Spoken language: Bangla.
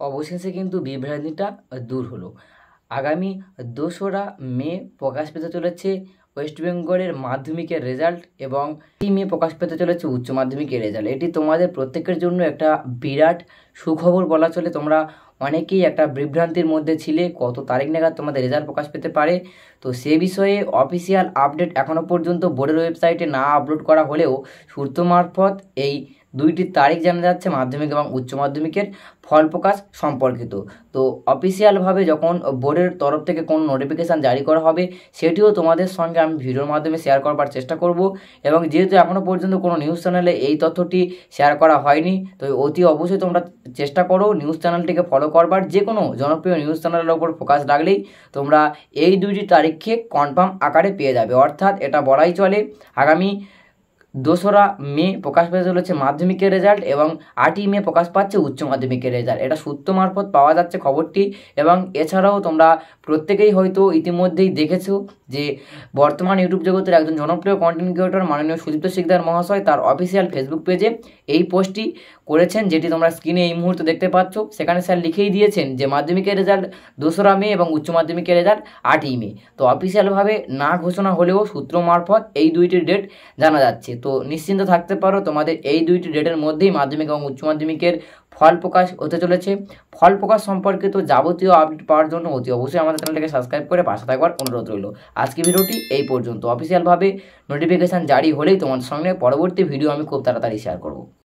অবশেষে কিন্তু বিভ্রান্তিটা দূর হলো। আগামী 2রা মে প্রকাশ পেতে চলেছে ওয়েস্ট বেঙ্গলের মাধ্যমিকের রেজাল্ট এবং 3 মে প্রকাশ পেতে চলেছে উচ্চ মাধ্যমিকের রেজাল্ট। এটি তোমাদের প্রত্যেকের জন্য একটা বিরাট সুখবর বলা চলে। তোমরা অনেকেই একটা বিভ্রান্তির মধ্যে ছিলে কত তারিখ নাগাদ তোমাদের রেজাল্ট প্রকাশ পেতে পারে। তো সে বিষয়ে অফিসিয়াল আপডেট এখনও পর্যন্ত বোর্ডের ওয়েবসাইটে না আপলোড করা হলেও সূত্র মারফত এই 2টি তারিখ জানা যাচ্ছে মাধ্যমিক এবং উচ্চ মাধ্যমিকের ফল প্রকাশ সম্পর্কিত। তো অফিসিয়ালভাবে যখন বোর্ডের তরফ থেকে কোনো নোটিফিকেশান জারি করা হবে সেটিও তোমাদের সঙ্গে আমি ভিডিওর মাধ্যমে শেয়ার করবার চেষ্টা করব। এবং যেহেতু এখনও পর্যন্ত কোনো নিউজ চ্যানেলে এই তথ্যটি শেয়ার করা হয়নি, তো অতি অবশ্যই তোমরা চেষ্টা করো নিউজ চ্যানেলটিকে ফলো করবার। যে কোনো জনপ্রিয় নিউজ চ্যানেলের ওপর ফোকাস রাখলেই তোমরা এই 2টি তারিখকে কনফার্ম আকারে পেয়ে যাবে। অর্থাৎ এটা বলাই চলে আগামী 2রা মে প্রকাশ পেতে চলেছে মাধ্যমিকের রেজাল্ট এবং 8ই মে প্রকাশ পাচ্ছে উচ্চ মাধ্যমিকের রেজাল্ট। এটা সূত্র মারফত পাওয়া যাচ্ছে খবরটি। এবং এছাড়াও তোমরা প্রত্যেকেই হয়তো ইতিমধ্যেই দেখেছো যে বর্তমান ইউটিউব জগতের একজন জনপ্রিয় কন্টেন্ট ক্রিয়েটর মাননীয় সুদীপ্ত শিকদার মহাশয় তার অফিসিয়াল ফেসবুক পেজে এই পোস্টটি করেছেন, যেটি তোমরা স্ক্রিনে এই মুহূর্তে দেখতে পাচ্ছ। সেখানে স্যার লিখেই দিয়েছেন যে মাধ্যমিকের রেজাল্ট 2রা মে এবং উচ্চ মাধ্যমিকের রেজাল্ট 8ই মে। তো অফিসিয়ালভাবে না ঘোষণা হলেও সূত্র মারফত এই 2টির ডেট জানা যাচ্ছে। তো নিশ্চিন্ত থাকতে পারো তোমাদের এই 2টি ডেটের মধ্যেই মাধ্যমিক এবং উচ্চ মাধ্যমিকের ফল প্রকাশ হতে চলেছে। ফল প্রকাশ সম্পর্কিত যাবতীয় আপডেট পাওয়ার জন্য অতি অবশ্যই আমাদের চ্যানেলটাকে সাবস্ক্রাইব করে পাশে থাকবার অনুরোধ রইল। আজকে ভিডিওটি এই পর্যন্ত। অফিসিয়ালভাবে নোটিফিকেশান জারি হলেই তোমাদের সঙ্গে পরবর্তী ভিডিও আমি খুব তাড়াতাড়ি শেয়ার করব।